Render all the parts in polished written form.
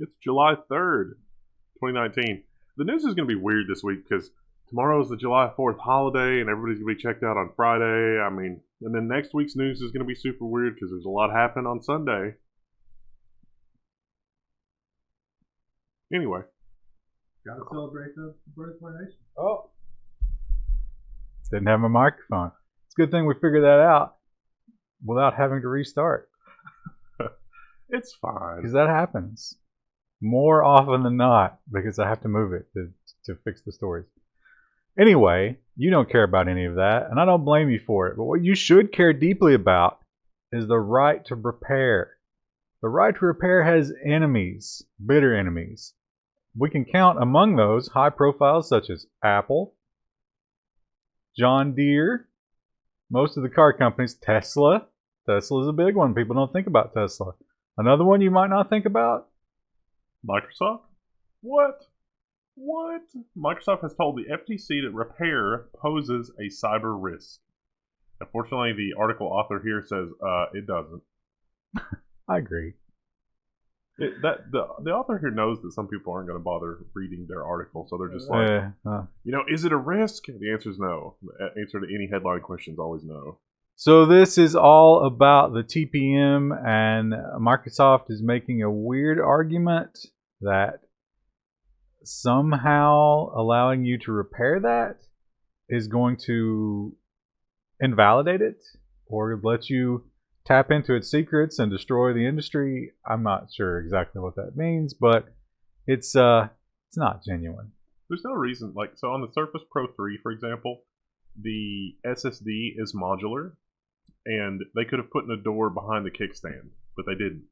It's July 3rd, 2019. The news is going to be weird this week because tomorrow is the July 4th holiday and everybody's going to be checked out on Friday. And then next week's news is going to be super weird because there's a lot happening on Sunday. Anyway. Gotta celebrate the birth of our nation. Oh. Didn't have my microphone. It's a good thing we figured that out without having to restart. It's fine. Because that happens more often than not because I have to move it to fix the stories. Anyway, you don't care about any of that, and I don't blame you for it. But what you should care deeply about is the right to repair. The right to repair has enemies, bitter enemies. We can count among those high profiles such as Apple, John Deere, most of the car companies, Tesla. Tesla is a big one. People don't think about Tesla. Another one you might not think about? Microsoft? What? Microsoft has told the FTC that repair poses a cyber risk. Unfortunately, the article author here says it doesn't. I agree. The author here knows that some people aren't going to bother reading their article, so they're just like, is it a risk? The answer is no. The answer to any headline question is always no. So this is all about the TPM, and Microsoft is making a weird argument that somehow allowing you to repair that is going to invalidate it or let you tap into its secrets and destroy the industry. I'm not sure exactly what that means, but it's not genuine. There's no reason, so on the Surface Pro 3, for example, the SSD is modular, and they could have put in a door behind the kickstand, but they didn't.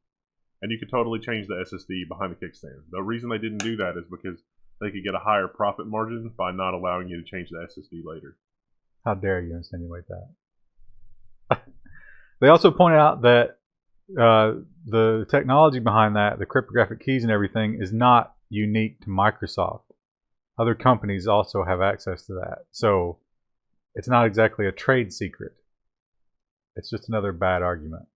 And you could totally change the SSD behind the kickstand. The reason they didn't do that is because they could get a higher profit margin by not allowing you to change the SSD later. How dare you insinuate that? They also pointed out that the technology behind that, the cryptographic keys and everything, is not unique to Microsoft. Other companies also have access to that. So it's not exactly a trade secret. It's just another bad argument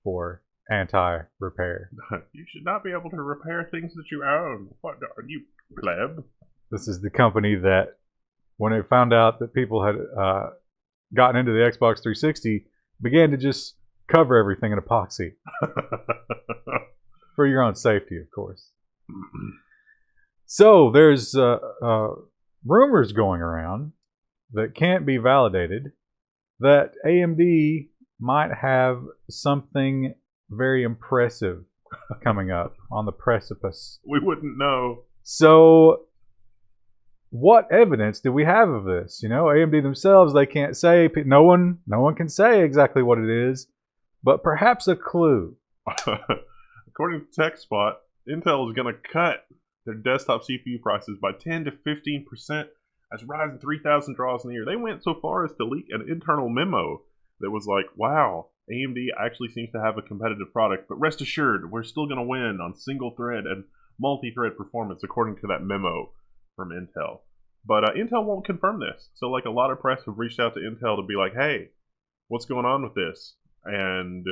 for anti-repair. You should not be able to repair things that you own. What are you, pleb? This is the company that, when it found out that people had gotten into the Xbox 360, began to just cover everything in epoxy. For your own safety, of course. So there's rumors going around that can't be validated that AMD might have something very impressive coming up on the precipice. We wouldn't know. So what evidence do we have of this? AMD themselves, they can't say. No one can say exactly what it is, but perhaps a clue. According to TechSpot, Intel is going to cut their desktop CPU prices by 10 to 15% as Ryzen 3000 draws near. They went so far as to leak an internal memo that was like, wow, AMD actually seems to have a competitive product, but rest assured, we're still going to win on single thread and multi-thread performance, according to that memo from Intel. But Intel won't confirm this. So a lot of press have reached out to Intel to be like, hey, what's going on with this? And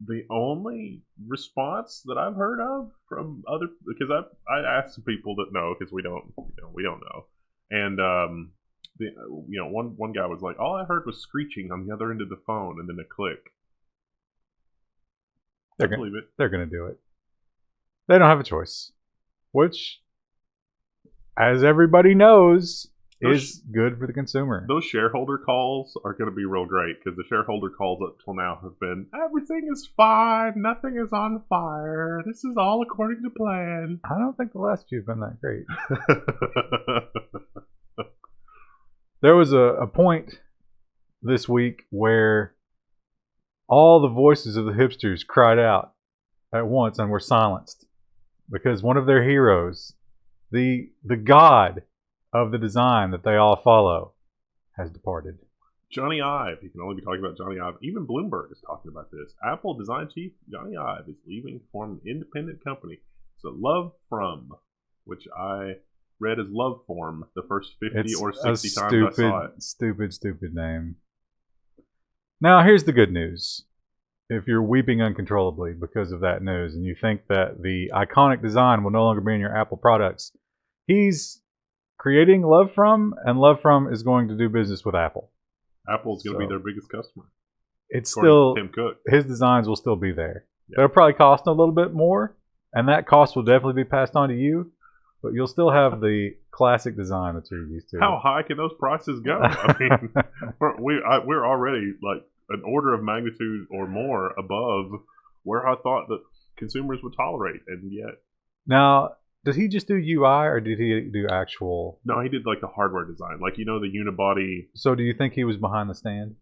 the only response that I've heard of from because I asked some people that know, because we don't know. And one guy was like, all I heard was screeching on the other end of the phone and then a click. I believe it. They're going to do it. They don't have a choice. Which, as everybody knows, is good for the consumer. Those shareholder calls are going to be real great, because the shareholder calls up till now have been, everything is fine, nothing is on fire, this is all according to plan. I don't think the last few have been that great. There was a point this week where all the voices of the hipsters cried out at once and were silenced because one of their heroes, the god of the design that they all follow, has departed. Johnny Ive. You can only be talking about Johnny Ive. Even Bloomberg is talking about this. Apple design chief Johnny Ive is leaving to form an independent company. So Love From, which I read as Love Form the first 50 or 60 times I saw it. Stupid name. Now, here's the good news. if you're weeping uncontrollably because of that news and you think that the iconic design will no longer be in your Apple products, he's creating Love From, and Love From is going to do business with Apple. Apple's going to be So- their biggest customer. It's According still, to Tim Cook. his designs will still be there. Yeah. They'll probably cost a little bit more, and that cost will definitely be passed on to you, but you'll still have the classic design that you're used to. How high can those prices go? I mean, we're already like an order of magnitude or more above where I thought that consumers would tolerate, and yet Now, did he just do UI or did he do actual? no, he did like the hardware design, like the unibody. So do you think he was behind the stand?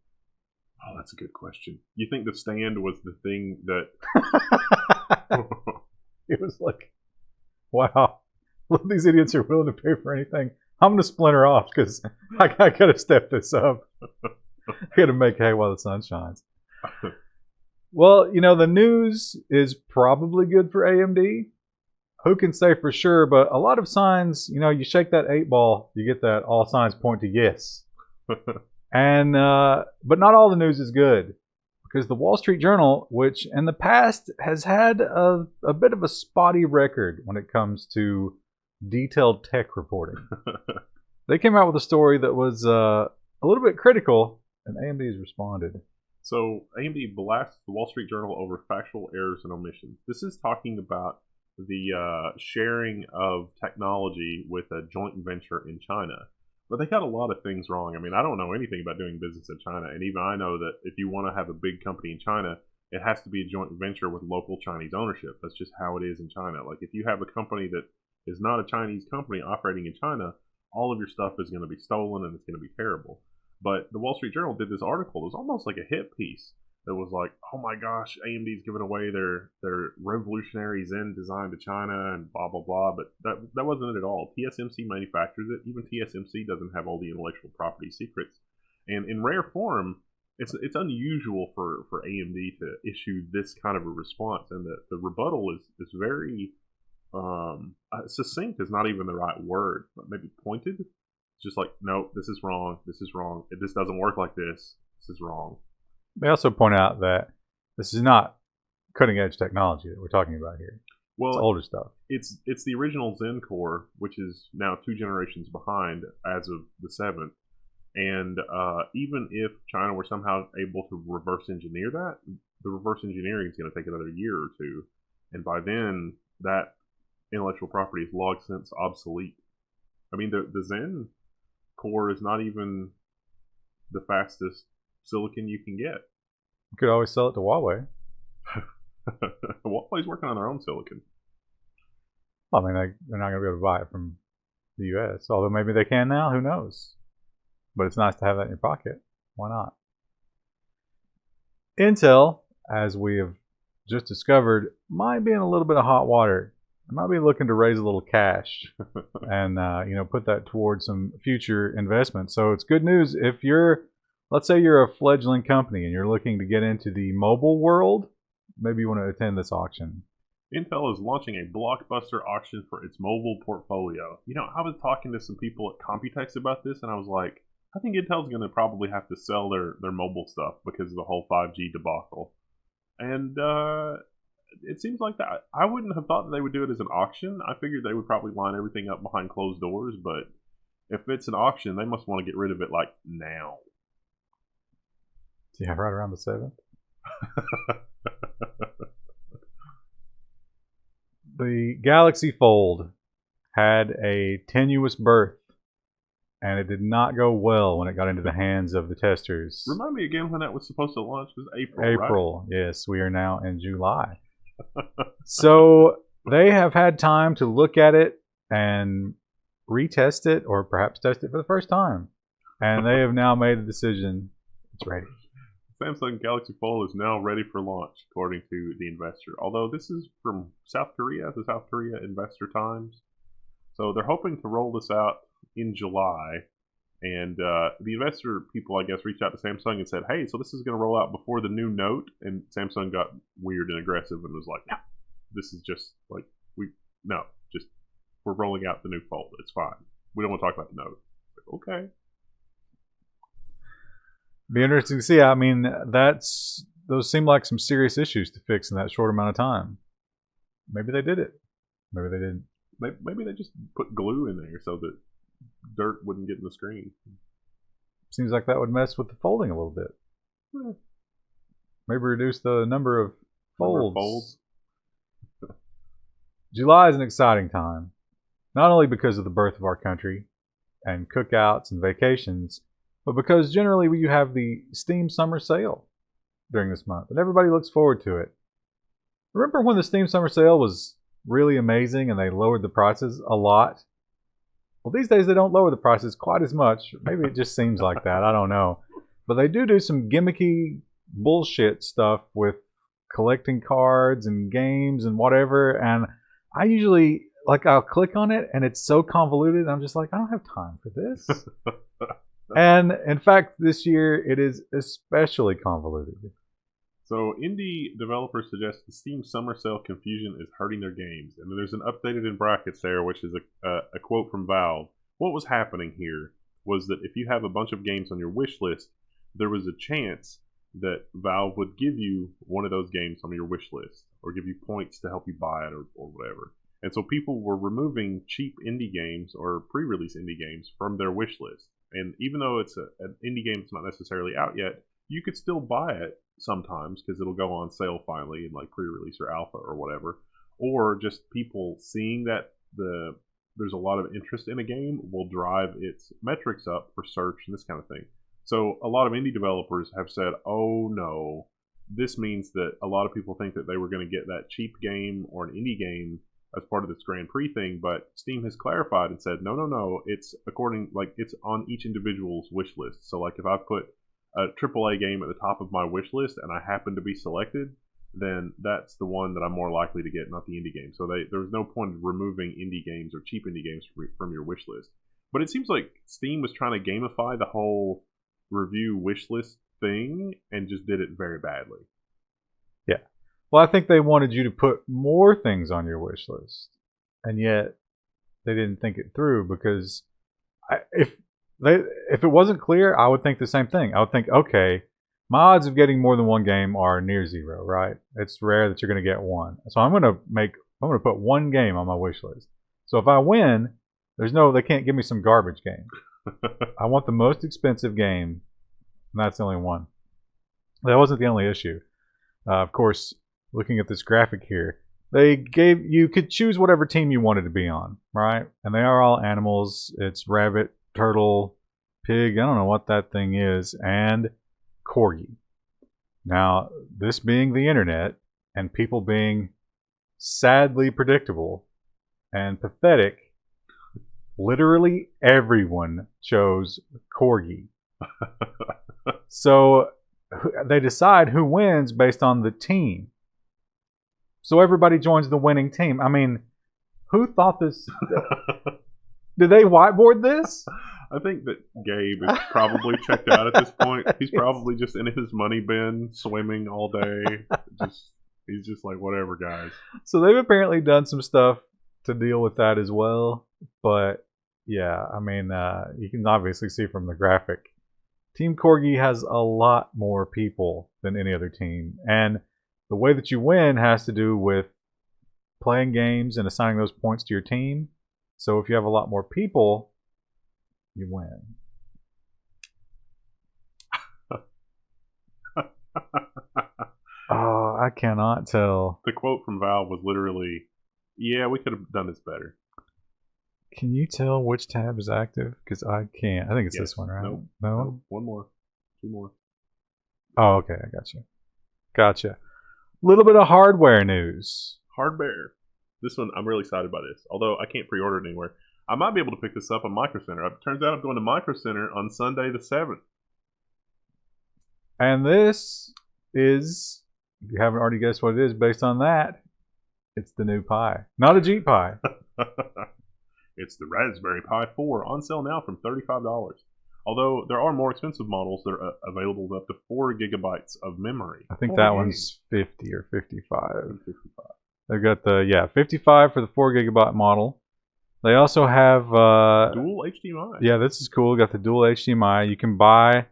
Oh, that's a good question. You think the stand was the thing that? It was like, wow, look, these idiots are willing to pay for anything. I'm going to splinter off because I got to step this up. I got to make hay while the sun shines. Well, the news is probably good for AMD. Who can say for sure? But a lot of signs, you shake that 8-ball, you get that all signs point to yes. And but not all the news is good, because the Wall Street Journal, which in the past has had a bit of a spotty record when it comes to detailed tech reporting, they came out with a story that was a little bit critical, and AMD has responded. So AMD blasts the Wall Street Journal over factual errors and omissions. This is talking about the sharing of technology with a joint venture in China. But they got a lot of things wrong. I mean, I don't know anything about doing business in China, and even I know that if you want to have a big company in China, it has to be a joint venture with local Chinese ownership. That's just how it is in China. Like, if you have a company that is not a Chinese company operating in China, all of your stuff is going to be stolen and it's going to be terrible. But the Wall Street Journal did this article. It was almost like a hit piece that was like, oh my gosh, AMD's giving away their revolutionary Zen design to China and blah, blah, blah. But that wasn't it at all. TSMC manufactures it. Even TSMC doesn't have all the intellectual property secrets. And in rare form, it's unusual for AMD to issue this kind of a response. And the rebuttal is very succinct is not even the right word, but maybe pointed. It's just like, no, this is wrong. This is wrong. This doesn't work like this. This is wrong. They also point out that this is not cutting edge technology that we're talking about here. Well, It's older stuff. It's the original Zen core, which is now 2 generations behind as of the 7th. And even if China were somehow able to reverse engineer that, the reverse engineering is going to take another year or two. And by then, that intellectual property is long since obsolete. I mean, the Zen core is not even the fastest silicon you can get. You could always sell it to Huawei. Huawei's working on their own silicon. I mean, they're not going to be able to buy it from the U.S., although maybe they can now. Who knows? But it's nice to have that in your pocket. Why not? Intel, as we have just discovered, might be in a little bit of hot water. They might be looking to raise a little cash and put that towards some future investments. So it's good news if let's say you're a fledgling company and you're looking to get into the mobile world. Maybe you want to attend this auction. Intel is launching a blockbuster auction for its mobile portfolio. I was talking to some people at Computex about this, and I was like, I think Intel's going to probably have to sell their mobile stuff because of the whole 5G debacle. And it seems like that. I wouldn't have thought that they would do it as an auction. I figured they would probably line everything up behind closed doors, but if it's an auction, they must want to get rid of it like now. Yeah, right around the 7th. The Galaxy Fold had a tenuous birth, and it did not go well when it got into the hands of the testers. Remind me again when that was supposed to launch. It was April, April, right? Yes. We are now in July. So they have had time to look at it and retest it, or perhaps test it for the first time. And they have now made the decision. It's ready. Samsung Galaxy Fold is now ready for launch, according to the investor. Although this is from South Korea, the South Korea Investor Times. So they're hoping to roll this out in July. And the investor people, I guess, reached out to Samsung and said, hey, so this is going to roll out before the new Note. And Samsung got weird and aggressive and was like, no, this is just like, we're rolling out the new Fold. It's fine. We don't want to talk about the Note. Like, okay. Be interesting to see. I mean, that's those seem like some serious issues to fix in that short amount of time. Maybe they did it. Maybe they didn't. Maybe they just put glue in there so that dirt wouldn't get in the screen. Seems like that would mess with the folding a little bit. Maybe reduce the number of folds. July is an exciting time, not only because of the birth of our country and cookouts and vacations, but because generally you have the Steam Summer Sale during this month, and everybody looks forward to it. Remember when the Steam Summer Sale was really amazing and they lowered the prices a lot? Well, these days they don't lower the prices quite as much. Maybe it just seems like that. I don't know. But they do some gimmicky bullshit stuff with collecting cards and games and whatever. And I usually, I'll click on it and it's so convoluted. And I'm just like, I don't have time for this. And in fact, this year it is especially convoluted. So, indie developers suggest the Steam Summer Sale confusion is hurting their games. And there's an updated in brackets there, which is a quote from Valve. What was happening here was that if you have a bunch of games on your wish list, there was a chance that Valve would give you one of those games on your wish list, or give you points to help you buy it, or whatever. And so people were removing cheap indie games or pre-release indie games from their wish list. And even though it's an indie game that's not necessarily out yet, you could still buy it sometimes because it'll go on sale finally in like pre-release or alpha or whatever. Or just people seeing that there's a lot of interest in a game will drive its metrics up for search and this kind of thing. So a lot of indie developers have said, oh no, this means that a lot of people think that they were going to get that cheap game or an indie game as part of this Grand Prix thing, but Steam has clarified and said, no, it's it's on each individual's wish list. So like if I put a AAA game at the top of my wish list and I happen to be selected, then that's the one that I'm more likely to get, not the indie game. So there was no point in removing indie games or cheap indie games from your wish list. But it seems like Steam was trying to gamify the whole review wish list thing and just did it very badly. Yeah. Well, I think they wanted you to put more things on your wish list, and yet they didn't think it through, because if it wasn't clear, I would think the same thing. I would think, okay, my odds of getting more than one game are near zero, right? It's rare that you're going to get one. So I'm going to put one game on my wish list. So if I win, they can't give me some garbage game. I want the most expensive game, and that's the only one. That wasn't the only issue. Of course, looking at this graphic here, you could choose whatever team you wanted to be on, right? And they are all animals. It's rabbit, turtle, pig, I don't know what that thing is, and corgi. Now, this being the internet and people being sadly predictable and pathetic, literally everyone chose corgi. So they decide who wins based on the team. So everybody joins the winning team. I mean, who thought this? Did they whiteboard this? I think that Gabe is probably checked out at this point. He's probably just in his money bin, swimming all day. He's just like, whatever, guys. So they've apparently done some stuff to deal with that as well. But yeah, I mean, you can obviously see from the graphic, Team Corgi has a lot more people than any other team. And the way that you win has to do with playing games and assigning those points to your team. So if you have a lot more people, you win. Oh, I cannot tell. The quote from Valve was literally, yeah, we could have done this better. Can you tell which tab is active? Because I can't. I think it's this one, right? Nope. No? One more. Two more. Oh, okay. I Gotcha. Little bit of hardware news. Hardware. This one, I'm really excited about this. Although I can't pre-order it anywhere. I might be able to pick this up on Micro Center. It turns out I'm going to Micro Center on Sunday the 7th. And this is, if you haven't already guessed what it is based on that, it's the new Pi. Not a Jeep Pi. It's the Raspberry Pi 4 on sale now from $35. Although there are more expensive models that are available with up to 4 gigabytes of memory. I think that one's 50 or 55. They've got the 55 for the 4 gigabyte model. They also have dual HDMI. Yeah, this is cool. Got the dual HDMI. You can buy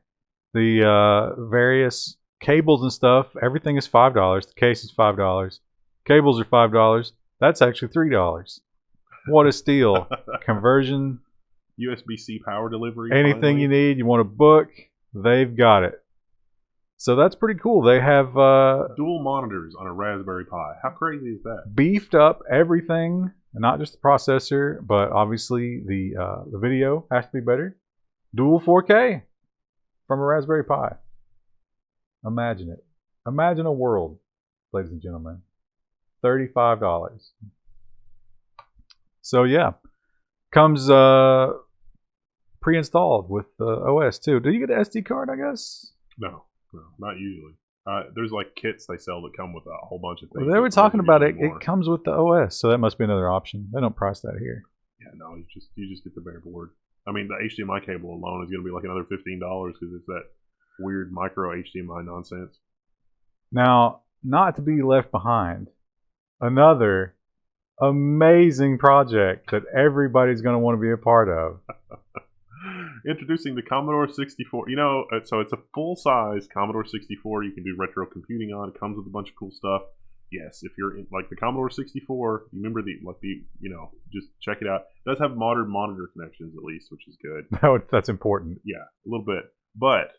the various cables and stuff, everything is $5. The case is $5. Cables are $5. That's actually $3. What a steal. Conversion, USB-C power delivery. anything finally. you need, you want a book, they've got it. So that's pretty cool. They have Dual monitors on a Raspberry Pi. How crazy is that? beefed up everything, not just the processor, but obviously the video has to be better. Dual 4K from a Raspberry Pi. Imagine it. Imagine a world, ladies and gentlemen. $35. So yeah, comes pre-installed with the OS too. Do you get an SD card? I guess. No, not usually. There's like kits they sell that come with a whole bunch of things. Well, they were talking about it. More. It comes with the OS, so that must be another option. They don't price that here. Yeah, no, you just get the bare board. I mean, the HDMI cable alone is going to be like another $15 because it's that weird micro HDMI nonsense. Now, not to be left behind, another amazing project that everybody's going to want to be a part of. Introducing the Commodore 64. You know, so it's a full-size Commodore 64 you can do retro computing on. It comes with a bunch of cool stuff. Yes, if you're in, like the Commodore 64, you remember just check it out. It does have modern monitor connections at least, which is good. That's important. Yeah, a little bit. But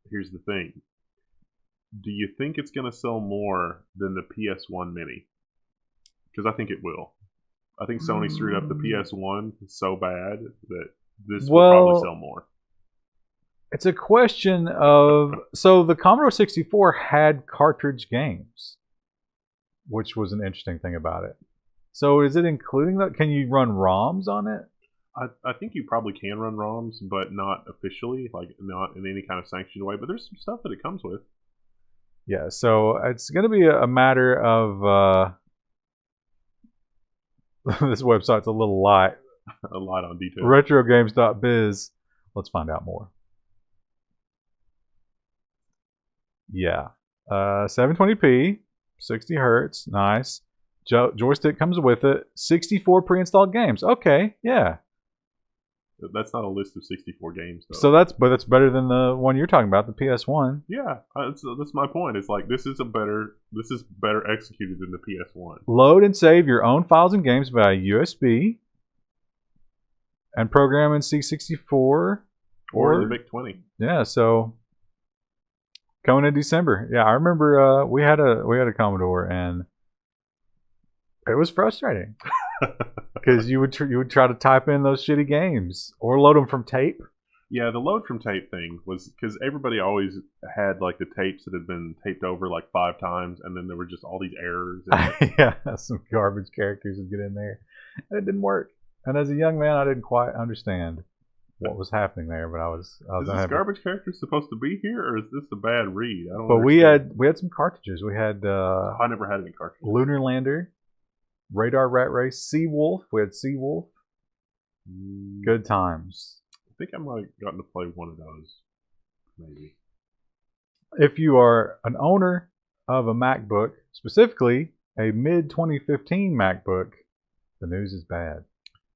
here's the thing. Do you think it's going to sell more than the PS1 Mini? Because I think it will. I think Sony screwed up the PS1 so bad that this will probably sell more. It's a question of... So the Commodore 64 had cartridge games, which was an interesting thing about it. So is it including that? Can you run ROMs on it? I think you probably can run ROMs, but not officially, like not in any kind of sanctioned way. But there's some stuff that it comes with. Yeah, so it's going to be a matter of... this website's a little light. A lot on detail. Retrogames.biz. Let's find out more. Yeah. 720p, 60 hertz, nice. Joystick comes with it. 64 pre-installed games. Okay, yeah. That's not a list of 64 games, though. So that's better than the one you're talking about, the PS1. Yeah, that's my point. It's like this is better executed than the PS1. Load and save your own files and games via USB, and program in C64 or the VIC-20. Yeah, so coming in December. Yeah, I remember we had a Commodore, and it was frustrating. Because you would try to type in those shitty games or load them from tape. Yeah, the load from tape thing was because everybody always had like the tapes that had been taped over like 5 times, and then there were just all these errors. Yeah, some garbage characters would get in there, and it didn't work. And as a young man, I didn't quite understand what was happening there, but I was is this garbage character supposed to be here, or is this a bad read? I don't. But understand. we had some cartridges. We had I never had any cartridges. Lunar Lander, Radar Rat Race, Seawolf. We had Seawolf. Good times. I think I might have gotten to play one of those. Maybe. If you are an owner of a MacBook, specifically a mid-2015 MacBook, the news is bad.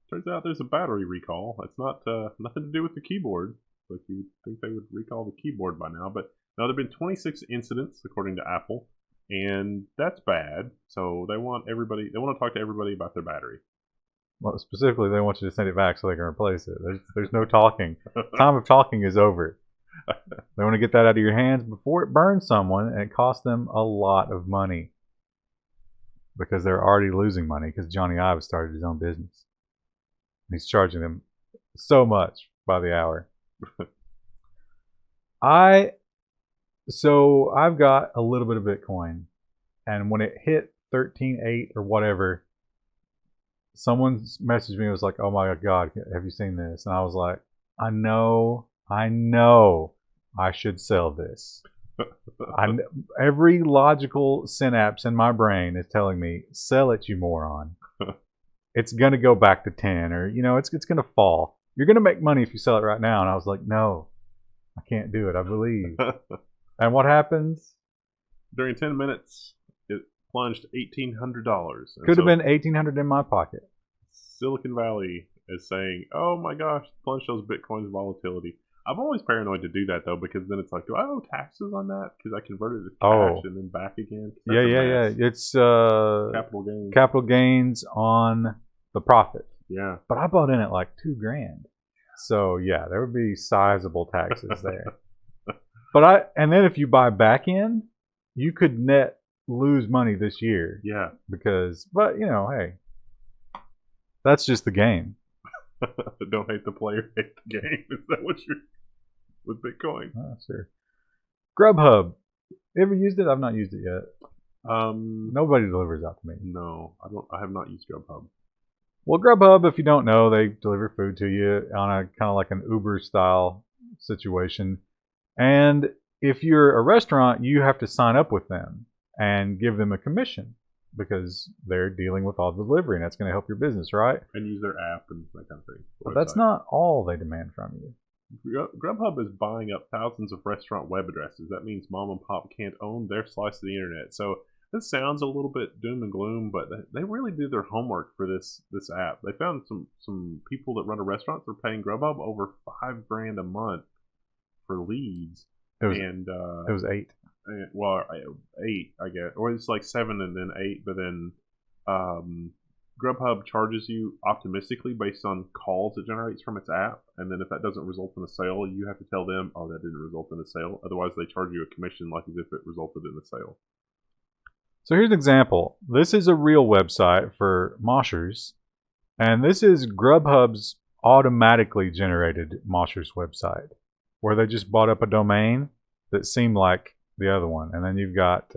Turns out there's a battery recall. It's not nothing to do with the keyboard. Like you would think they would recall the keyboard by now. But now there have been 26 incidents, according to Apple. And that's bad. So they want to talk to everybody about their battery. Well, specifically, they want you to send it back so they can replace it. There's no talking. Time of talking is over. They want to get that out of your hands before it burns someone, and it costs them a lot of money. Because they're already losing money because Johnny Ive started his own business. He's charging them so much by the hour. So I've got a little bit of Bitcoin, and when it hit 13.8 or whatever, someone messaged me and was like, "Oh my God, have you seen this?" And I was like, I know I should sell this. Every logical synapse in my brain is telling me, sell it, you moron. It's going to go back to 10, or, it's going to fall. You're going to make money if you sell it right now. And I was like, no, I can't do it. I believe. And what happens? During 10 minutes, it plunged $1,800. Could have been $1,800 in my pocket. Silicon Valley is saying, oh my gosh, plunge those Bitcoin's volatility. I'm always paranoid to do that though, because then it's like, do I owe taxes on that? Because I converted it to Oh. cash and then back again. Yeah. It's Capital gains. capital gains on the profit. Yeah. But I bought in at like $2,000. So yeah, there would be sizable taxes there. And then if you buy back in, you could net lose money this year. Yeah. But hey, that's just the game. Don't hate the player, hate the game. Is that what you're with Bitcoin? Oh, sure. Grubhub. You ever used it? I've not used it yet. Nobody delivers out to me. No, I don't. I have not used Grubhub. Well, Grubhub, if you don't know, they deliver food to you on a kind of like an Uber style situation. And if you're a restaurant, you have to sign up with them and give them a commission because they're dealing with all the delivery, and that's going to help your business, right? And use their app and that kind of thing. But that's not all they demand from you. Grubhub is buying up thousands of restaurant web addresses. That means mom and pop can't own their slice of the internet. So this sounds a little bit doom and gloom, but they really did their homework for this app. They found some people that run a restaurant that are paying Grubhub over $5,000 a month for leads. It was 8. Well, 8, I guess, or it's like 7 and then 8. But then Grubhub charges you optimistically based on calls it generates from its app, and then if that doesn't result in a sale, you have to tell them, oh, that didn't result in a sale. Otherwise, they charge you a commission like as if it resulted in a sale. So here's an example. This is a real website for moshers, and this is Grubhub's automatically generated moshers website, where they just bought up a domain that seemed like the other one. And then you've got,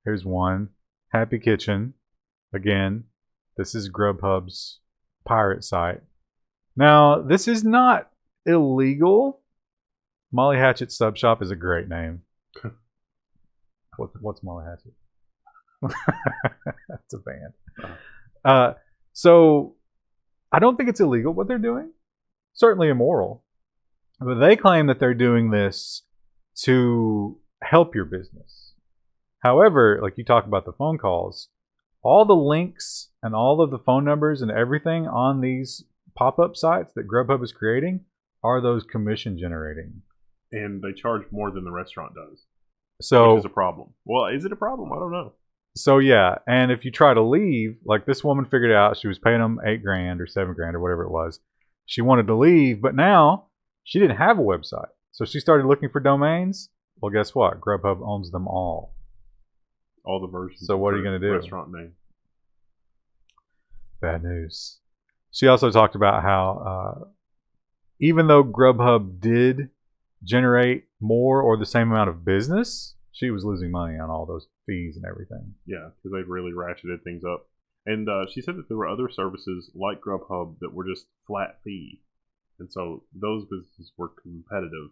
here's one, Happy Kitchen. Again, this is Grubhub's pirate site. Now, this is not illegal. Molly Hatchet Sub Shop is a great name. What's Molly Hatchet? That's a band. So I don't think it's illegal what they're doing. Certainly immoral. But they claim that they're doing this to help your business. However, like you talk about the phone calls, all the links and all of the phone numbers and everything on these pop-up sites that Grubhub is creating are those commission generating. And they charge more than the restaurant does. So, which is a problem. Well, is it a problem? I don't know. So yeah, and if you try to leave, like this woman figured out she was paying them $8,000 or $7,000 or whatever it was. She wanted to leave, but now she didn't have a website. So she started looking for domains. Well, guess what? Grubhub owns them all. All the versions. So what are you going to do? Restaurant name. Bad news. She also talked about how even though Grubhub did generate more or the same amount of business, she was losing money on all those fees and everything. Yeah, because they've really ratcheted things up. And she said that there were other services like Grubhub that were just flat fee. And so those businesses were competitive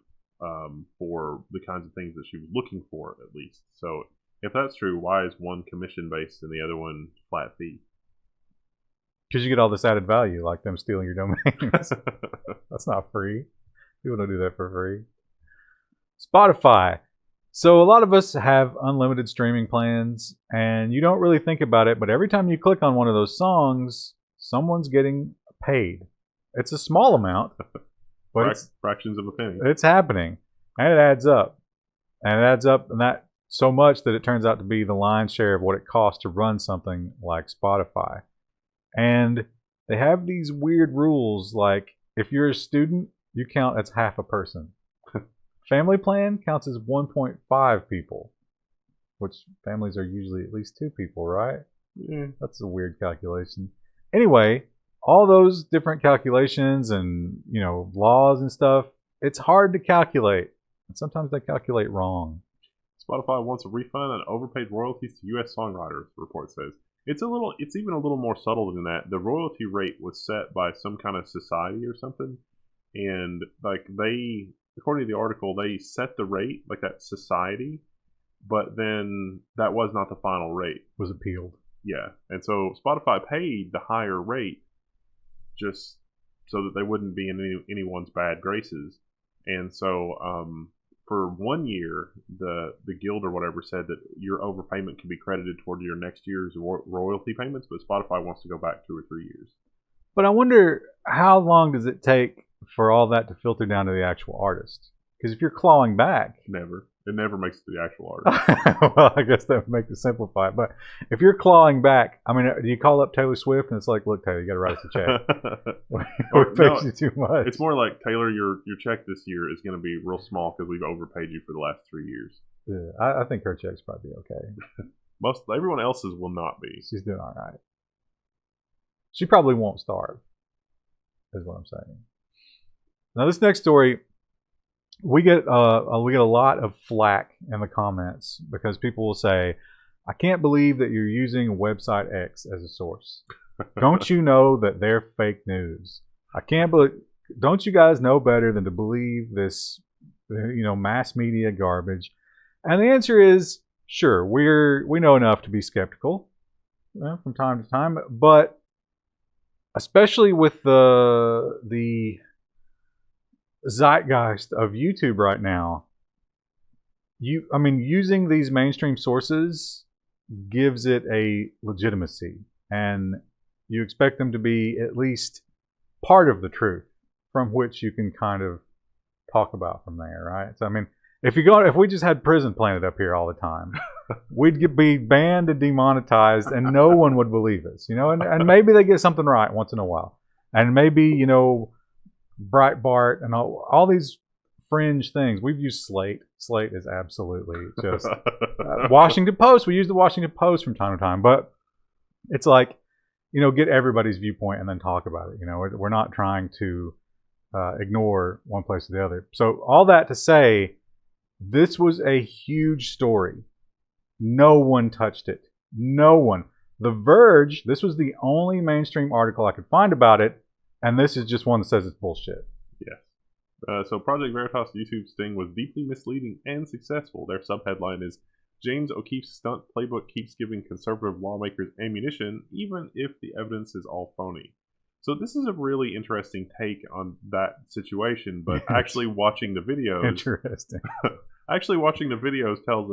for the kinds of things that she was looking for, at least. So if that's true, why is one commission-based and the other one flat fee? Because you get all this added value, like them stealing your domains. That's not free. People don't do that for free. Spotify. So a lot of us have unlimited streaming plans, and you don't really think about it, but every time you click on one of those songs, someone's getting paid. It's a small amount, but it's fractions of a penny. It's happening, and it adds up. And it adds up, and that so much that it turns out to be the lion's share of what it costs to run something like Spotify. And they have these weird rules, like if you're a student, you count as half a person. Family plan counts as 1.5 people, which families are usually at least 2 people, right? Yeah. That's a weird calculation. Anyway, all those different calculations and, laws and stuff, it's hard to calculate. And sometimes they calculate wrong. Spotify wants a refund on overpaid royalties to U.S. songwriters, the report says. It's even a little more subtle than that. The royalty rate was set by some kind of society or something. And according to the article, they set the rate, like that society, but then that was not the final rate. It was appealed. Yeah. And so Spotify paid the higher rate just so that they wouldn't be in anyone's bad graces. And so for 1 year, the guild or whatever said that your overpayment can be credited toward your next year's royalty payments, but Spotify wants to go back 2 or 3 years. But I wonder, how long does it take for all that to filter down to the actual artist. Because if you're clawing back, Never. It never makes it to the actual artist. well, I guess that would make it simplify it. But if you're clawing back, I mean, do you call up Taylor Swift and it's like, look, Taylor, you got to write us a check. Or, We paid you too much. It's more like, Taylor, your check this year is going to be real small because we've overpaid you for the last 3 years. Yeah, I think her check's probably okay. Everyone else's will not be. She's doing all right. She probably won't starve, is what I'm saying. Now, this next story, we get a lot of flack in the comments because people will say, I can't believe that you're using website X as a source. Don't you know that they're fake news? I can't believe. Don't you guys know better than to believe this, mass media garbage? And the answer is, sure, we know enough to be skeptical from time to time, but especially with the zeitgeist of YouTube right now, using these mainstream sources gives it a legitimacy, and you expect them to be at least part of the truth from which you can kind of talk about from there, right? So if we just had Prison Planet up here all the time, we'd be banned and demonetized, and no one would believe us, And maybe they get something right once in a while, and maybe Breitbart and all these fringe things. We've used Slate. Slate is absolutely just Washington Post. We use the Washington Post from time to time, but it's like get everybody's viewpoint and then talk about it. We're not trying to ignore one place or the other. So all that to say, this was a huge story. No one touched it. No one. The Verge, this was the only mainstream article I could find about it, and this is just one that says it's bullshit. Yes. So Project Veritas YouTube sting was deeply misleading and successful. Their subheadline is, James O'Keefe's stunt playbook keeps giving conservative lawmakers ammunition, even if the evidence is all phony. So this is a really interesting take on that situation, but actually watching the videos... Interesting. Actually watching the videos tells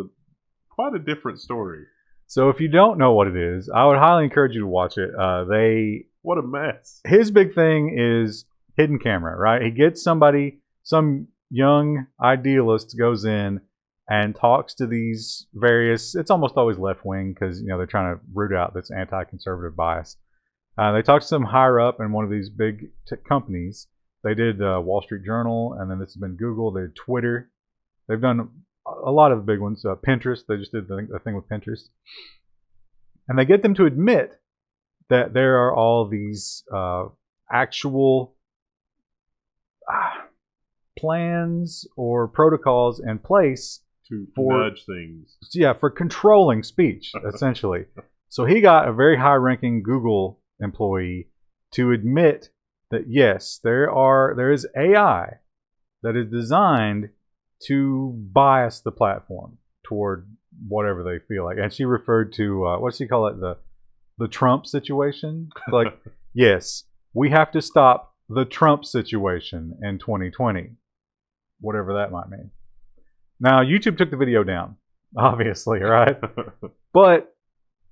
quite a different story. So if you don't know what it is, I would highly encourage you to watch it. What a mess. His big thing is hidden camera, right? He gets some young idealist goes in and talks to these various, it's almost always left wing because, they're trying to root out this anti-conservative bias. They talked to some higher up in one of these big companies. They did Wall Street Journal, and then this has been Google. They did Twitter. They've done a lot of the big ones. Pinterest, they just did the thing with Pinterest. And they get them to admit that there are all these actual plans or protocols in place to nudge things. Yeah, for controlling speech, essentially. So he got a very high-ranking Google employee to admit that yes, there is AI that is designed to bias the platform toward whatever they feel like. And she referred to what does she call it, the Trump situation? Like, yes, we have to stop the Trump situation in 2020, whatever that might mean. Now, YouTube took the video down, obviously, right? But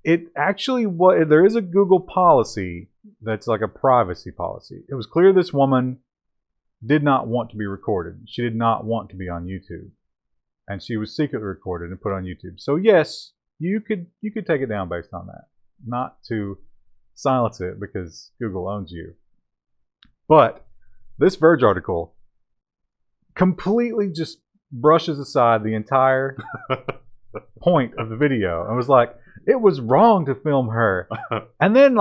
it actually, there is a Google policy that's like a privacy policy. It was clear this woman did not want to be recorded. She did not want to be on YouTube. And she was secretly recorded and put on YouTube. So yes, you could take it down based on that. Not to silence it because Google owns you. But this Verge article completely just brushes aside the entire point of the video and was like, it was wrong to film her. And then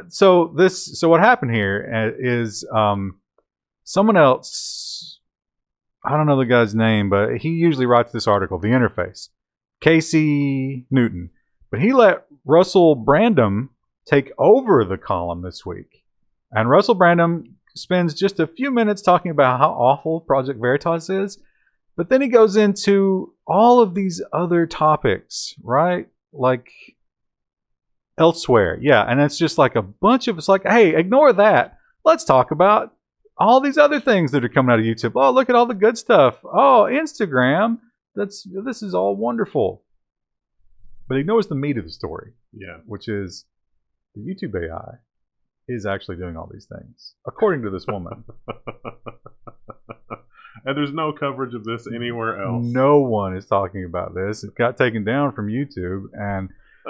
so what happened here is someone else, I don't know the guy's name, but he usually writes this article, The Interface, Casey Newton. But he let Russell Brandom take over the column this week. And Russell Brandom spends just a few minutes talking about how awful Project Veritas is. But then he goes into all of these other topics, right? Like elsewhere. Yeah, and it's just like a bunch of, it's like, hey, ignore that. Let's talk about all these other things that are coming out of YouTube. Oh, look at all the good stuff. Oh, Instagram. This is all wonderful. But ignores the meat of the story. Yeah. Which is the YouTube AI is actually doing all these things, according to this woman. And there's no coverage of this anywhere else. No one is talking about this. It got taken down from YouTube, and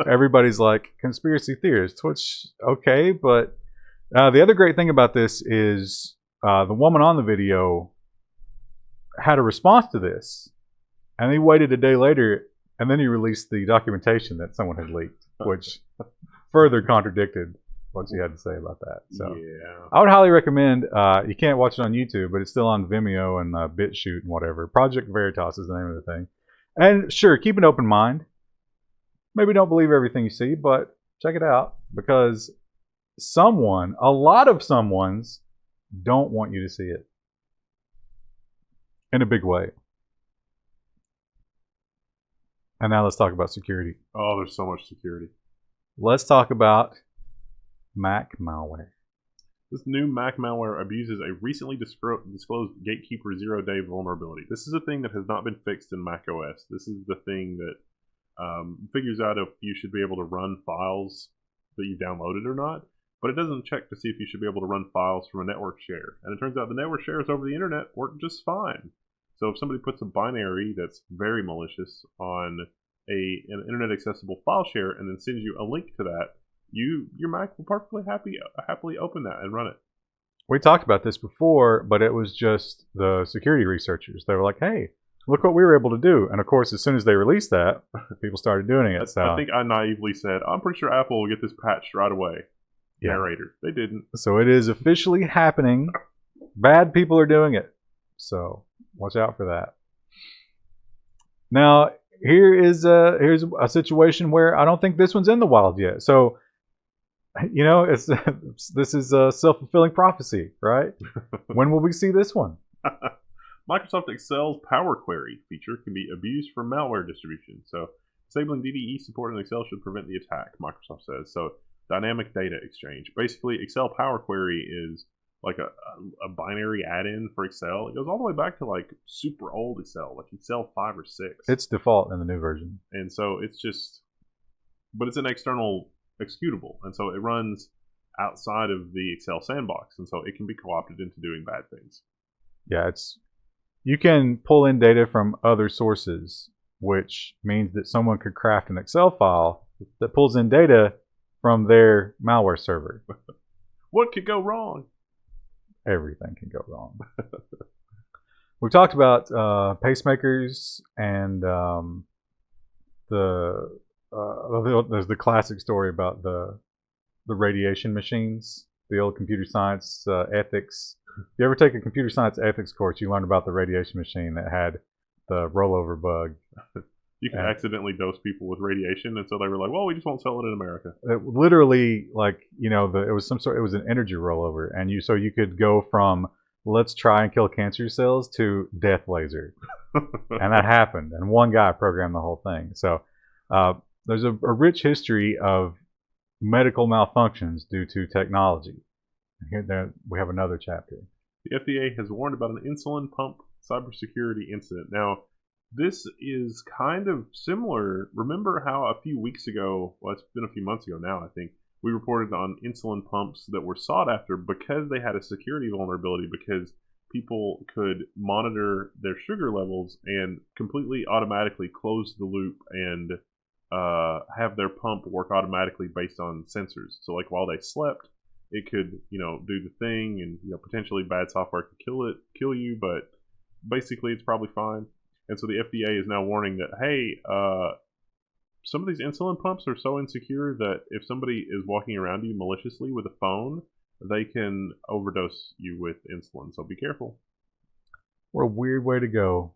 everybody's like, conspiracy theorists, which, okay, but the other great thing about this is the woman on the video had a response to this, and he waited a day later, and then he released the documentation that someone had leaked, which further contradicted what she had to say about that. So yeah. I would highly recommend, you can't watch it on YouTube, but it's still on Vimeo and BitChute and whatever. Project Veritas is the name of the thing. And sure, keep an open mind. Maybe don't believe everything you see, but check it out, because someone, a lot of someones, don't want you to see it. In a big way. And now let's talk about security. Oh, there's so much security. Let's talk about Mac malware. This new Mac malware abuses a recently disclosed Gatekeeper 0-day vulnerability. This is a thing that has not been fixed in Mac OS. This is the thing that figures out if you should be able to run files that you downloaded or not, but it doesn't check to see if you should be able to run files from a network share. And it turns out the network shares over the internet work just fine. So if somebody puts a binary that's very malicious on an internet accessible file share and then sends you a link to that, your Mac will perfectly happily open that and run it. We talked about this before, but it was just the security researchers. They were like, hey, look what we were able to do. And of course, as soon as they released that, people started doing it. So I think I naively said, I'm pretty sure Apple will get this patched right away. Yeah. Narrator. They didn't. So it is officially happening. Bad people are doing it. So watch out for that. Now, here's a situation where I don't think this one's in the wild yet. So, you know, this is a self-fulfilling prophecy, right? When will we see this one? Microsoft Excel's Power Query feature can be abused for malware distribution. So disabling DDE support in Excel should prevent the attack, Microsoft says. So dynamic data exchange. Basically, Excel Power Query is like a binary add-in for Excel. It goes all the way back to like super old Excel, like Excel 5 or 6. It's default in the new version. And so it's just, but it's an external executable. And so it runs outside of the Excel sandbox. And so it can be co-opted into doing bad things. Yeah, you can pull in data from other sources, which means that someone could craft an Excel file that pulls in data from their malware server. What could go wrong? Everything can go wrong. We've talked about pacemakers and there's the classic story about the radiation machines, the old computer science ethics. If you ever take a computer science ethics course, you learn about the radiation machine that had the rollover bug. You can accidentally dose people with radiation, and so they were like, well, we just won't sell it in America. It literally, like, you know, it was an energy rollover, and so you could go from let's try and kill cancer cells to death laser. And that happened, and one guy programmed the whole thing. So there's a rich history of medical malfunctions due to technology. Here we have another chapter. The FDA has warned about an insulin pump cybersecurity incident. Now, this is kind of similar. Remember how a few weeks ago, well, it's been a few months ago now, I think, we reported on insulin pumps that were sought after because they had a security vulnerability, because people could monitor their sugar levels and completely automatically close the loop and have their pump work automatically based on sensors. So like while they slept, it could, you know, do the thing, and, you know, potentially bad software could kill you, but basically it's probably fine. And so the FDA is now warning that, hey, some of these insulin pumps are so insecure that if somebody is walking around you maliciously with a phone, they can overdose you with insulin. So be careful. What a weird way to go.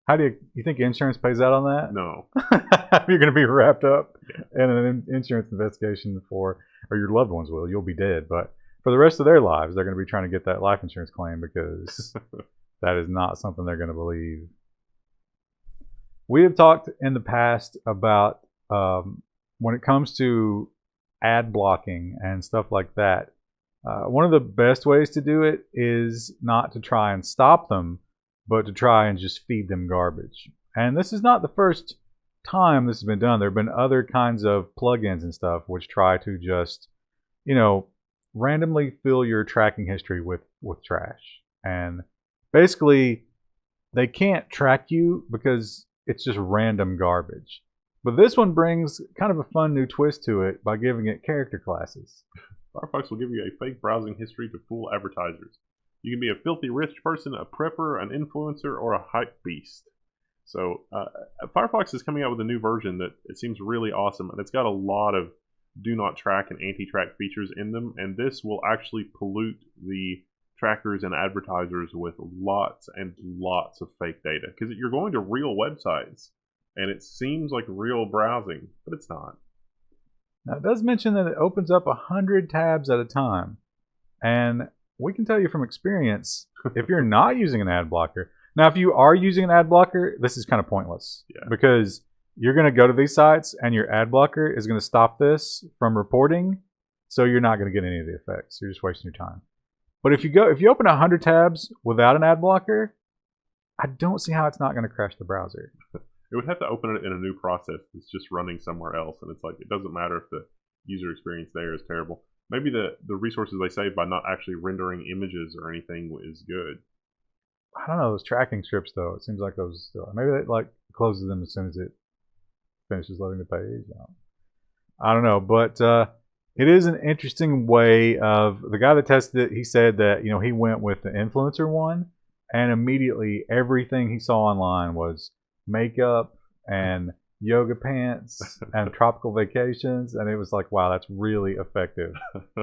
How do you think insurance pays out on that? No. You're going to be wrapped up in an insurance investigation or your loved ones will. You'll be dead. But for the rest of their lives, they're going to be trying to get that life insurance claim because that is not something they're going to believe. We have talked in the past about when it comes to ad blocking and stuff like that, one of the best ways to do it is not to try and stop them, but to try and just feed them garbage. And this is not the first time this has been done. There have been other kinds of plugins and stuff which try to just, randomly fill your tracking history with trash. And basically, they can't track you because it's just random garbage. But this one brings kind of a fun new twist to it by giving it character classes. Firefox will give you a fake browsing history to fool advertisers. You can be a filthy rich person, a prepper, an influencer, or a hype beast. So Firefox is coming out with a new version that it seems really awesome, and it's got a lot of do not track and anti-track features in them, and this will actually pollute the trackers and advertisers with lots and lots of fake data, because you're going to real websites, and it seems like real browsing, but it's not. Now, it does mention that it opens up 100 tabs at a time, and we can tell you from experience, if you're not using an ad blocker. Now, if you are using an ad blocker, this is kind of pointless, because you're going to go to these sites and your ad blocker is going to stop this from reporting, so you're not going to get any of the effects. You're just wasting your time. But if you open 100 tabs without an ad blocker, I don't see how it's not going to crash the browser. It would have to open it in a new process that's just running somewhere else, and it's like it doesn't matter if the user experience there is terrible. Maybe the resources they save by not actually rendering images or anything is good. I don't know, those tracking strips though. It seems like those still. Maybe it like closes them as soon as it finishes loading the page. I don't know, but it is an interesting way of the guy that tested it. He said that he went with the influencer one, and immediately everything he saw online was makeup and yoga pants and tropical vacations, and it was like, wow, that's really effective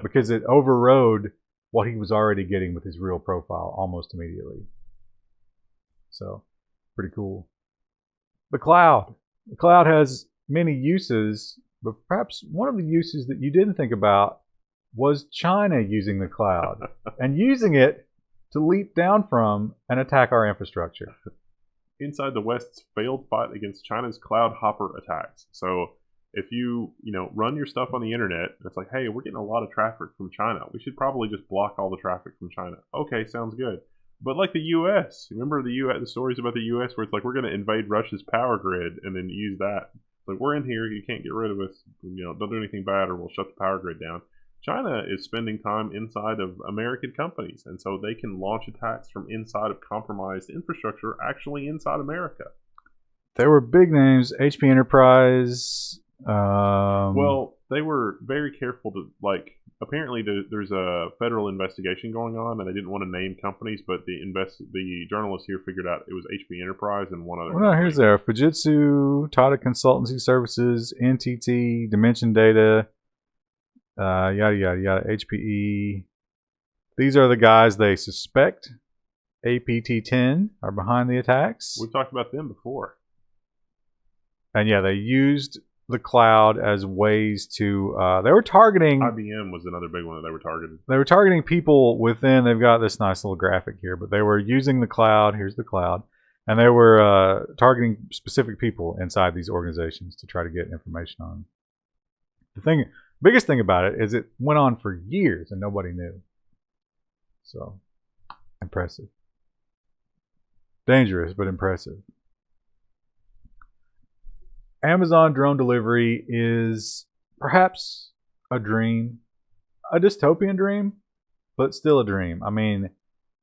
because it overrode what he was already getting with his real profile almost immediately. So pretty cool. The cloud has many uses, but perhaps one of the uses that you didn't think about was China using the cloud and using it to leap down from and attack our infrastructure. Inside the West's failed fight against China's cloud hopper attacks. So if you run your stuff on the internet, it's like, hey, we're getting a lot of traffic from China. We should probably just block all the traffic from China. Okay, sounds good. But like the U.S., remember the stories about the U.S. where it's like we're going to invade Russia's power grid and then use that. Like, we're in here, you can't get rid of us. Don't do anything bad or we'll shut the power grid down. China is spending time inside of American companies, and so they can launch attacks from inside of compromised infrastructure actually inside America. There were big names, HP Enterprise. Well, they were very careful to, apparently there's a federal investigation going on, and they didn't want to name companies, but the journalists here figured out it was HP Enterprise and one other company. Here's there. Fujitsu, Tata Consultancy Services, NTT, Dimension Data, yada, yada, yada, HPE. These are the guys they suspect, APT10, are behind the attacks. We've talked about them before. And yeah, they used the cloud as ways to they were targeting. IBM was another big one that they were targeting. They were targeting people within. They've got this nice little graphic here, but they were using the cloud. Here's the cloud, and they were targeting specific people inside these organizations to try to get information on. The biggest thing about it is it went on for years and nobody knew. So impressive, dangerous but impressive. Amazon drone delivery is perhaps a dream, a dystopian dream, but still a dream. I mean,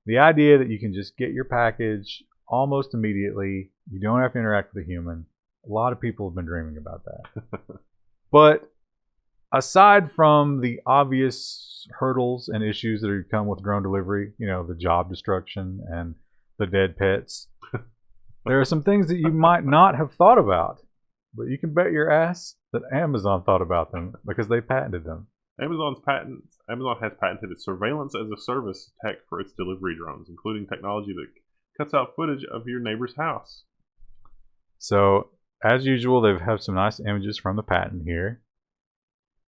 the idea that you can just get your package almost immediately, you don't have to interact with a human. A lot of people have been dreaming about that. But aside from the obvious hurdles and issues that come with drone delivery, the job destruction and the dead pets, there are some things that you might not have thought about. But you can bet your ass that Amazon thought about them because they patented them. Amazon has patented its surveillance as a service tech for its delivery drones, including technology that cuts out footage of your neighbor's house. So, as usual, they have some nice images from the patent here.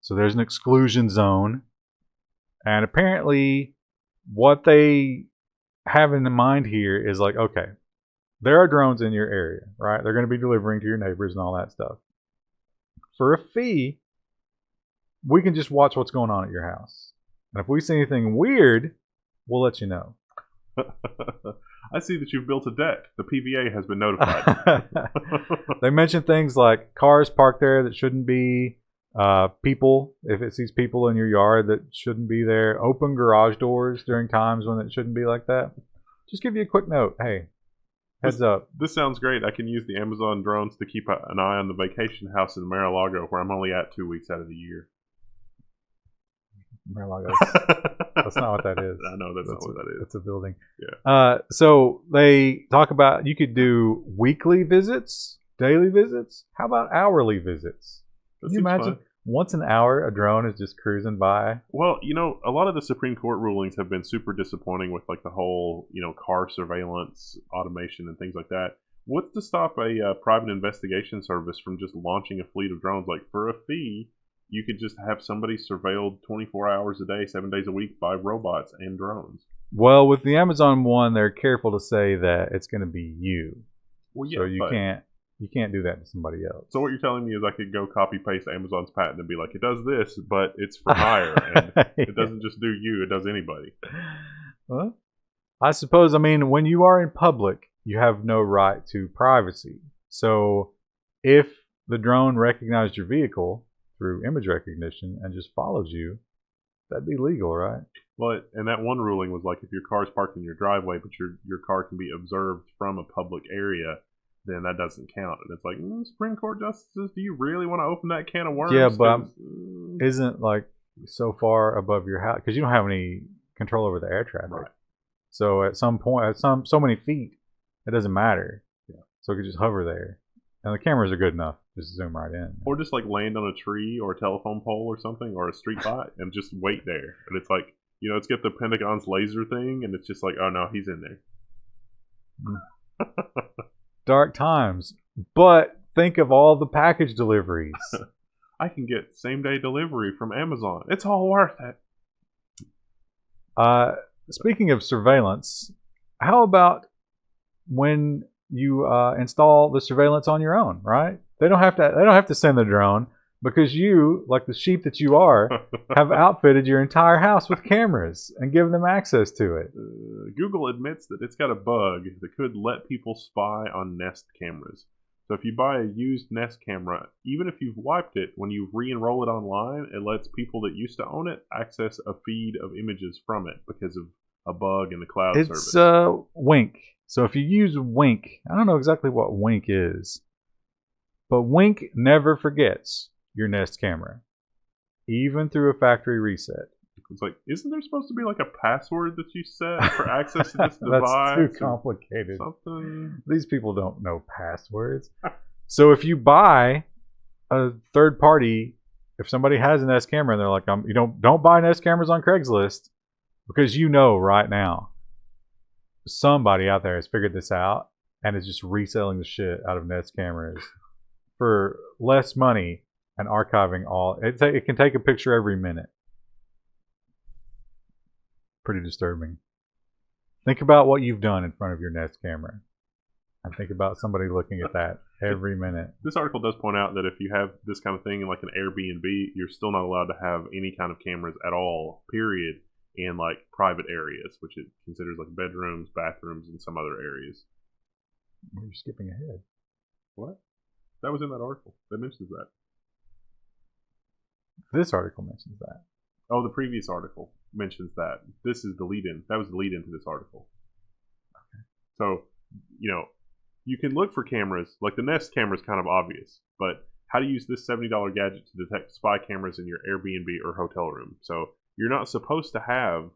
So there's an exclusion zone. And apparently, what they have in mind here is like, okay, there are drones in your area, right? They're going to be delivering to your neighbors and all that stuff. For a fee, we can just watch what's going on at your house. And if we see anything weird, we'll let you know. I see that you've built a deck. The PVA has been notified. They mention things like cars parked there that shouldn't be, People, if it sees people in your yard that shouldn't be there, open garage doors during times when it shouldn't be like that. Just give you a quick note. Hey, heads up. This sounds great. I can use the Amazon drones to keep an eye on the vacation house in Mar-a-Lago, where I'm only at 2 weeks out of the year. Mar-a-Lago. That's not what that is. I know that's not what that is. It's a building. Yeah. So they talk about you could do weekly visits, daily visits. How about hourly visits? Can you imagine? Fun. Once an hour, a drone is just cruising by. Well, a lot of the Supreme Court rulings have been super disappointing with like the whole, car surveillance, automation, and things like that. What's to stop a private investigation service from just launching a fleet of drones? Like for a fee, you could just have somebody surveilled 24 hours a day, 7 days a week by robots and drones. Well, with the Amazon one, they're careful to say that it's going to be you. Well, yeah, so you can't do that to somebody else. So what you're telling me is I could go copy paste Amazon's patent and be like, it does this, but it's for hire, and it doesn't just do you; it does anybody. Well, I suppose. I mean, when you are in public, you have no right to privacy. So, if the drone recognized your vehicle through image recognition and just follows you, that'd be legal, right? Well, and that one ruling was like if your car's parked in your driveway, but your car can be observed from a public area, then that doesn't count. And it's like, Supreme Court justices, do you really want to open that can of worms? Yeah, but isn't like so far above your house because you don't have any control over the air traffic. Right. So at some point, at so many feet, it doesn't matter. Yeah. So it could just hover there, and the cameras are good enough just to zoom right in. Or just like land on a tree or a telephone pole or something or a street light and just wait there. And it's like, let's get the Pentagon's laser thing, and it's just like, oh no, he's in there. Dark times. But think of all the package deliveries. I can get same-day delivery from Amazon. It's all worth it. Speaking of surveillance, how about when you install the surveillance on your own, right? They don't have to send the drone because you, like the sheep that you are, have outfitted your entire house with cameras and given them access to it. Google admits that it's got a bug that could let people spy on Nest cameras. So if you buy a used Nest camera, even if you've wiped it, when you re-enroll it online, it lets people that used to own it access a feed of images from it because of a bug in the cloud service. It's Wink. So if you use Wink, I don't know exactly what Wink is, but Wink never forgets your Nest camera, even through a factory reset. It's like, isn't there supposed to be like a password that you set for access to this device? That's too complicated. Something. These people don't know passwords. So if you buy a third party, if somebody has an Nest camera and they're like, don't buy Nest cameras on Craigslist, because right now somebody out there has figured this out and is just reselling the shit out of Nest cameras for less money and archiving all. It can take a picture every minute. Pretty disturbing. Think about what you've done in front of your Nest camera. And think about somebody looking at that every minute. This article does point out that if you have this kind of thing in like an Airbnb, you're still not allowed to have any kind of cameras at all, period, in like private areas, which it considers like bedrooms, bathrooms, and some other areas. You're skipping ahead. What? That was in that article. That mentions that. This article mentions that. Oh, the previous article mentions that. This is the lead-in. That was the lead-in to this article. Okay. So, you can look for cameras. Like the Nest camera is kind of obvious, but how to use this $70 gadget to detect spy cameras in your Airbnb or hotel room. So you're not supposed to have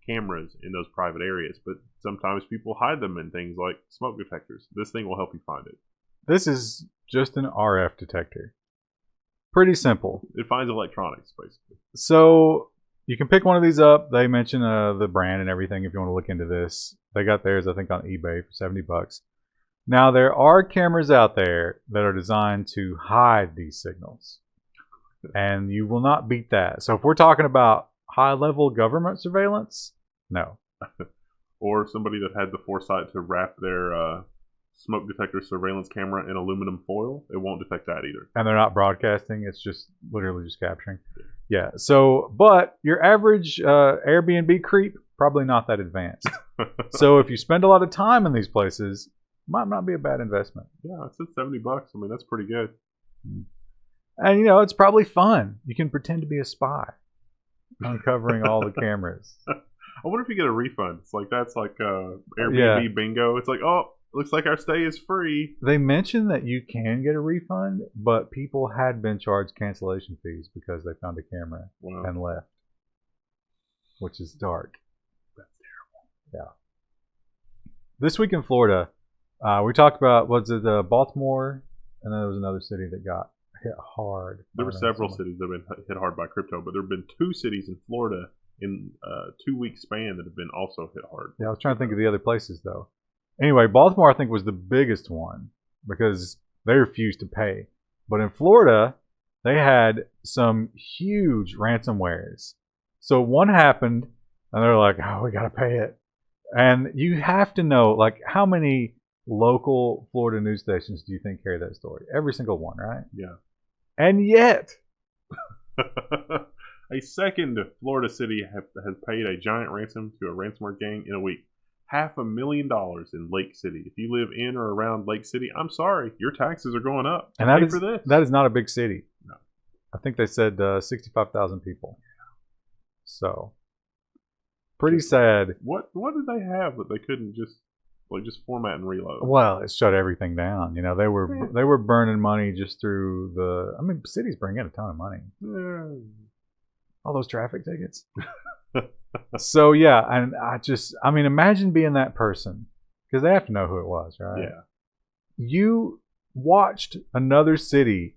cameras in those private areas, but sometimes people hide them in things like smoke detectors. This thing will help you find it. This is just an RF detector. Pretty simple. It finds electronics, basically. So you can pick one of these up. They mention the brand and everything if you want to look into this. They got theirs, I think, on eBay for $70. Now, there are cameras out there that are designed to hide these signals. And you will not beat that. So if we're talking about high-level government surveillance, no. Or somebody that had the foresight to wrap their smoke detector surveillance camera in aluminum foil, it won't detect that either. And they're not broadcasting, it's just literally just capturing. Yeah, so, but your average Airbnb creep, probably not that advanced. So if you spend a lot of time in these places, might not be a bad investment. Yeah, it said $70. I mean, that's pretty good. And you know, it's probably fun. You can pretend to be a spy, uncovering all the cameras. I wonder if you get a refund. It's like that's like Airbnb Yeah. bingo. It's like, oh, looks like our stay is free. They mentioned that you can get a refund, but people had been charged cancellation fees because they found a camera Wow. and left, which is dark. That's terrible. Yeah. This week in Florida, we talked about, was it Baltimore? And then there was another city that got hit hard. There were several cities that have been hit hard by crypto, but there have been 2 cities in Florida in a 2-week span that have been also hit hard. Yeah, I was trying to think of the other places though. Anyway, Baltimore I think was the biggest one because they refused to pay. But in Florida, they had some huge ransomwares. So one happened, and they're like, "Oh, we gotta pay it." And you have to know, like, how many local Florida news stations do you think carry that story? Every single one, right? Yeah. And yet, A second Florida city has paid a giant ransom to a ransomware gang in a week. $500,000 in Lake City. If you live in or around Lake City, I'm sorry, your taxes are going up. and Pay for this. that is not a big city. No. I think they said 65,000 people. So, pretty sad. What did they have that they couldn't just format and reload? Well, it shut everything down. You know, they were burning money just through the. I mean, cities bring in a ton of money. Yeah. All those traffic tickets. So yeah, and I mean, imagine being that person because they have to know who it was, right? Yeah. You watched another city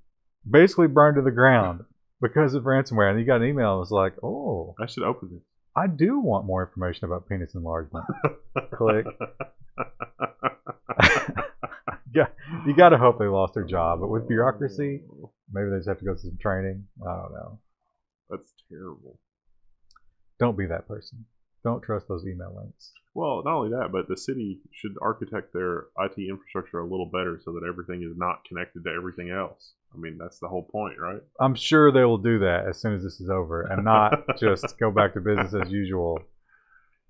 basically burn to the ground because of ransomware, and you got an email that was like, "Oh, I should open this. I do want more information about penis enlargement." Click. Yeah, you got to hope they lost their job, but with bureaucracy, maybe they just have to go through some training. I don't know. That's terrible. Don't be that person. Don't trust those email links. Well, not only that, but the city should architect their IT infrastructure a little better so that everything is not connected to everything else. I mean, that's the whole point, right? I'm sure they will do that as soon as this is over and not just go back to business as usual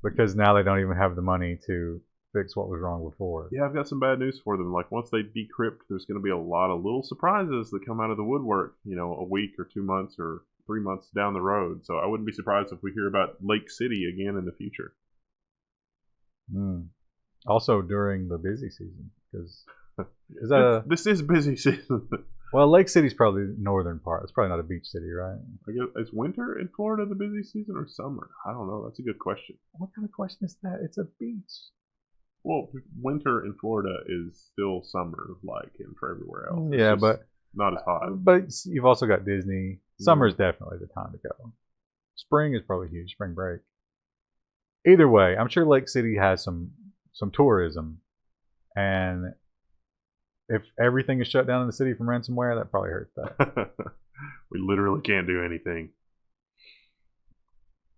because now they don't even have the money to fix what was wrong before. Yeah, I've got some bad news for them. Like, once they decrypt, there's going to be a lot of little surprises that come out of the woodwork, you know, a week or 2 months or 3 months down the road. So I wouldn't be surprised if we hear about Lake City again in the future. Also during the busy season, because is that this is busy season. well, Lake City's probably the northern part. It's probably not a beach city, right? I guess, is winter in Florida the busy season or summer? I don't know. That's a good question. What kind of question is that? It's a beach. Well, winter in Florida is still summer, like, and for everywhere else. It's Yeah, just but not as hot. But you've also got Disney. Summer is definitely the time to go. Spring is probably huge. Spring break. Either way, I'm sure Lake City has some tourism, and if everything is shut down in the city from ransomware, that probably hurts that. We literally can't do anything.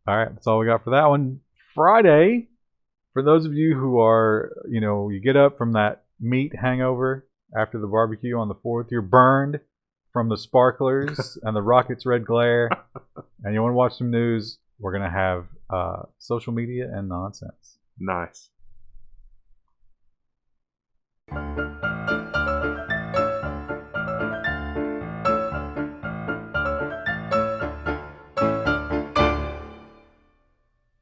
All right, that's all we got for that one. Friday, for those of you who are, you know, you get up from that meat hangover after the barbecue on the 4th, you're burned from the sparklers and the rocket's red glare, and you want to watch some news, we're going to have social media and nonsense. Nice.